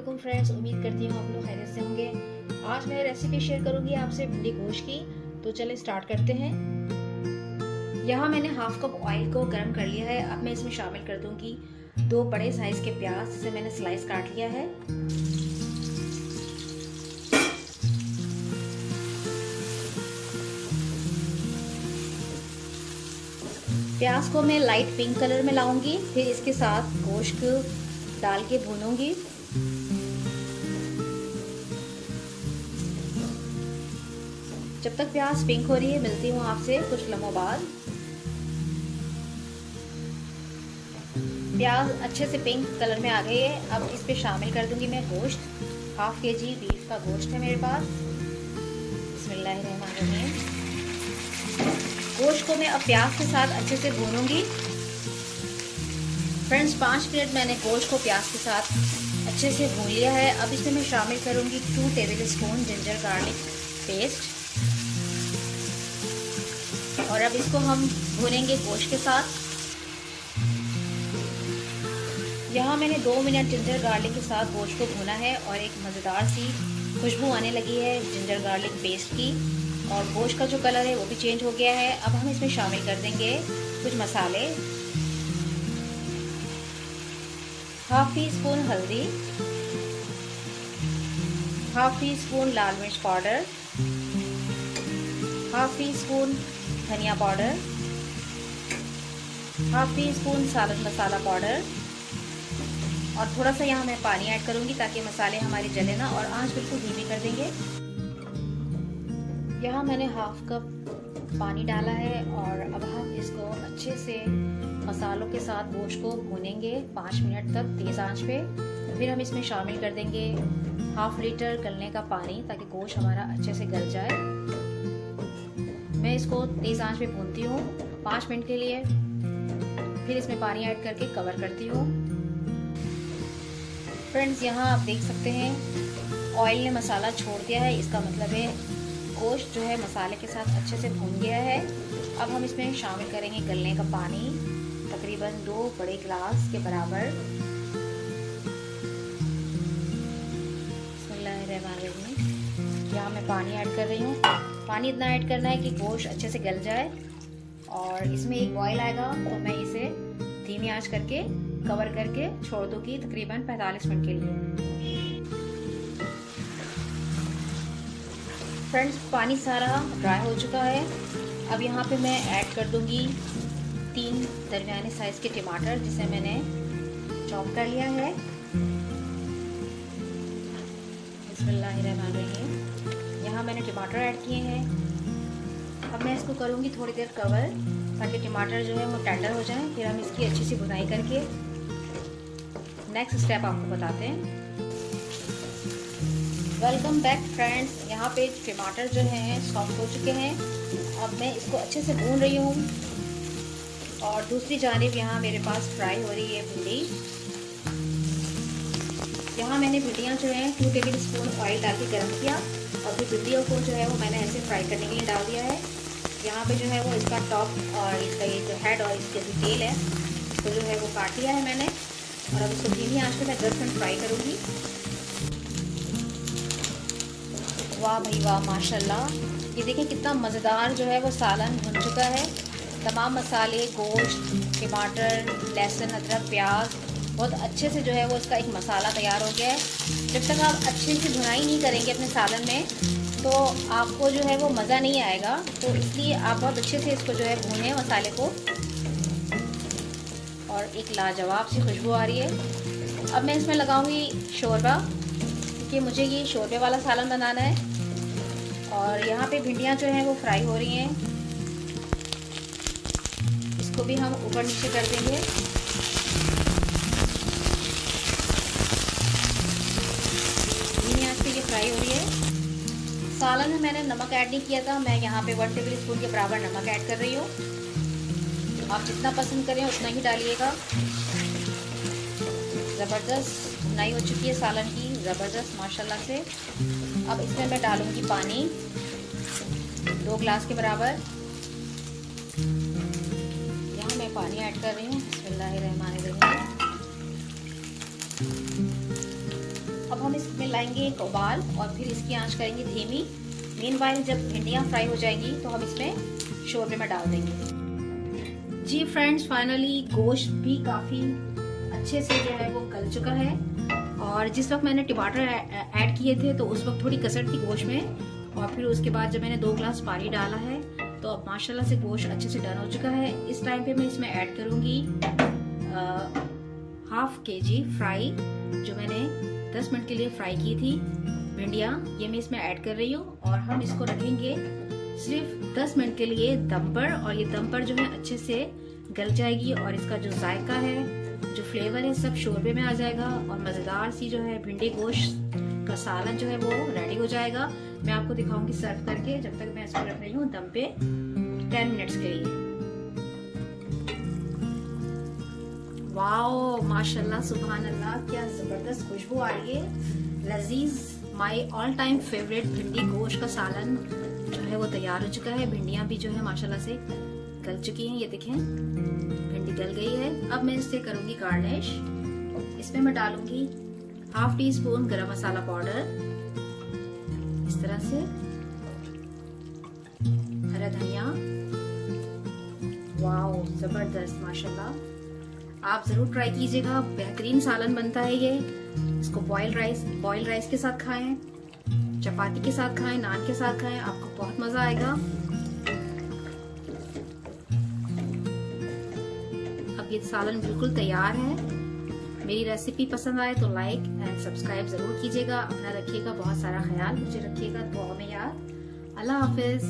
वालेकुम फ्रेंड्स, उम्मीद करती हूँ आप लोग खैरियत से होंगे। आज मैं रेसिपी शेयर करूंगी आपसे भिंडी गोश्त की। तो चले स्टार्ट करते हैं। यहाँ मैंने हाफ कप ऑयल को गर्म कर लिया है। अब मैं इसमें शामिल कर दूंगी 2 बड़े साइज के प्याज, जिसे मैंने स्लाइस काट लिया है। प्याज को मैं लाइट पिंक कलर में लाऊंगी, फिर इसके साथ गोश्त डाल के भूनूंगी। जब तक प्याज पिंक हो रही है, मिलती हूँ आपसे कुछ लम्हों बाद। प्याज अच्छे से पिंक कलर में आ गई है। अब इस पे शामिल कर दूंगी मैं गोश्त। हाफ केजी बीफ का गोश्त है मेरे पास। बिस्मिल्लाहिर्रहमानिर्रहीम। गोश्त को मैं अब प्याज के साथ अच्छे से भूनूंगी। फ्रेंड्स, 5 मिनट मैंने गोश्त को प्याज के साथ अच्छे से भून लिया है। अब इसमें मैं शामिल करूंगी 2 table spoon ginger garlic paste, और अब इसको हम भूनेंगे गोश्त के साथ। यहाँ मैंने 2 मिनट जिंजर गार्लिक के साथ गोश्त को भूना है और एक मज़ेदार सी खुशबू आने लगी है जिंजर गार्लिक पेस्ट की, और गोश्त का जो कलर है वो भी चेंज हो गया है। अब हम इसमें शामिल कर देंगे कुछ मसाले। हाफ टी स्पून हल्दी, हाफ टी स्पून लाल मिर्च पाउडर, हाफ टी स्पून धनिया पाउडर, हाफ टी स्पून सालन मसाला पाउडर, और थोड़ा सा यहाँ मैं पानी ऐड करूँगी ताकि मसाले हमारे जले ना, और आंच बिल्कुल धीमी कर देंगे। यहाँ मैंने हाफ कप पानी डाला है और अब हम इसको अच्छे से मसालों के साथ गोश्त को भूनेंगे 5 मिनट तक तेज़ आंच पे। फिर हम इसमें शामिल कर देंगे हाफ लीटर गलने का पानी ताकि गोश्त हमारा अच्छे से गल जाए। मैं इसको तेज़ आंच पे भूनती हूँ 5 मिनट के लिए, फिर इसमें पानी ऐड करके कवर करती हूँ। फ्रेंड्स, यहाँ आप देख सकते हैं ऑयल ने मसाला छोड़ दिया है, इसका मतलब है गोश्त जो है मसाले के साथ अच्छे से भून गया है। अब हम इसमें शामिल करेंगे गलने का पानी, तकरीबन 2 बड़े गिलास के बराबर। बिस्मिल्लाहिर्रहमानिर्रहीम। यहाँ मैं पानी ऐड कर रही हूँ। पानी इतना ऐड करना है कि गोश्त अच्छे से गल जाए, और इसमें एक बॉयल आएगा तो मैं इसे धीमी आंच करके कवर करके छोड़ दूंगी तकरीबन 45 मिनट के लिए। फ्रेंड्स, पानी सारा ड्राई हो चुका है। अब यहाँ पे मैं ऐड कर दूंगी 3 दरमियाने साइज के टमाटर, जिसे मैंने चॉप कर लिया है। बिस्मिल्लाहिर्रहमानिर्रहीम। यहाँ मैंने टमाटर ऐड किए हैं। अब मैं इसको करूँगी थोड़ी देर कवर ताकि टमाटर जो है वो टेंडर हो जाए। फिर हम इसकी अच्छी सी भुनाई करके नेक्स्ट स्टेप आपको बताते हैं। Welcome back friends. यहाँ पे टमाटर जो हैं सॉफ्ट हो चुके हैं। अब मैं इसको अच्छे से भून रही हूँ, और दूसरी जानिब यहाँ मेरे पास फ्राई हो रही है भिंडी। यहाँ मैंने भिंडियाँ जो हैं 2 टेबल स्पून ऑयल डाल के गर्म किया, और फिर भिंडियों को जो है वो मैंने ऐसे फ्राई करने के लिए डाल दिया है। यहाँ पे जो है वो इसका टॉप और इसका ये जो हेड और इसके जो तेल है इसको जो है वो काट लिया है मैंने, और अब इसको धीमी आंच पे मैं 10 मिनट फ्राई करूँगी। वाह भाई वाह, माशाल्लाह। ये देखें कितना मज़ेदार जो है वो सालन भुन चुका है। तमाम मसाले, गोश्त, टमाटर, लहसुन, अदरक, प्याज बहुत अच्छे से जो है वो इसका एक मसाला तैयार हो गया है। जब तक आप अच्छे से भुनाई नहीं करेंगे अपने सालन में, तो आपको जो है वो मज़ा नहीं आएगा। तो इसलिए आप बहुत अच्छे से इसको जो है भूनें मसाले को, और एक लाजवाब सी खुशबू आ रही है। अब मैं इसमें लगाऊंगी शोरबा, क्योंकि मुझे ये शोरबे वाला सालन बनाना है। और यहाँ पे भिंडियाँ जो हैं वो फ्राई हो रही हैं, इसको भी हम ऊपर नीचे कर देंगे। धीमी आंच पे ये फ्राई हो रही है। सालन में मैंने नमक ऐड नहीं किया था। मैं यहाँ पे 1 टेबल स्पून के बराबर नमक ऐड कर रही हूँ। आप जितना पसंद करें उतना ही डालिएगा। ज़बरदस्त भुनाई हो चुकी है सालन की, ज़बरदस्त माशाल्लाह से। अब इसमें मैं डालूंगी पानी 2 गिलास के बराबर। यहाँ मैं पानी ऐड कर रही हूँ। बिस्मिल्लाहिर्रहमानिर्रहीम। अब हम इसमें लाएंगे एक उबाल और फिर इसकी आंच करेंगे धीमी। मीनवाइल जब भिंडियाँ फ्राई हो जाएंगी तो हम इसमें शोरबे में डाल देंगे। जी फ्रेंड्स, फाइनली गोश्त भी काफ़ी अच्छे से जो है वो गल चुका है। और जिस वक्त मैंने टमाटर ऐड किए थे तो उस वक्त थोड़ी कसर थी गोश्त में, और फिर उसके बाद जब मैंने 2 गिलास पानी डाला है तो अब माशाल्लाह से गोश्त अच्छे से डन हो चुका है। इस टाइम पे मैं इसमें ऐड करूँगी हाफ kg फ्राई, जो मैंने 10 मिनट के लिए फ्राई की थी भिंडियाँ, ये मैं इसमें ऐड कर रही हूँ। और हम इसको रखेंगे सिर्फ 10 मिनट के लिए दम पर, और ये दम पर जो है अच्छे से गल जाएगी और इसका जो जायका है, जो फ्लेवर है, सब शोरबे में आ जाएगा और मज़ेदार सी जो है भिंडी गोश्त का सालन जो है वो रेडी हो जाएगा। मैं आपको दिखाऊंगी सर्व करके। जब तक मैं इसको रख रही हूँ दम पे 10 मिनट्स के लिए। वाओ माशाल्लाह सुभान अल्लाह, क्या जबरदस्त खुशबू आ रही है। लजीज माय ऑल टाइम फेवरेट भिंडी गोश्त का सालन जो है वो तैयार हो चुका है। भिंडियाँ भी जो है माशाल्लाह से गल चुकी हैं, ये देखें भिंडी गल गई है। अब मैं इससे करूंगी गार्निश। इसमें मैं डालूंगी हाफ टी स्पून गरम मसाला पाउडर, इस तरह से, हरा धनिया। वाओ जबरदस्त माशाल्लाह, आप जरूर ट्राई कीजिएगा, बेहतरीन सालन बनता है ये। इसको बॉइल्ड राइस के साथ खाएं, चपाती के साथ खाएं, नान के साथ खाएं, आपको बहुत मजा आएगा। अब ये सालन बिल्कुल तैयार है। मेरी रेसिपी पसंद आए तो लाइक एंड सब्सक्राइब जरूर कीजिएगा। अपना रखिएगा बहुत सारा ख्याल, मुझे रखिएगा दुआ में याद। अल्लाह हाफिज।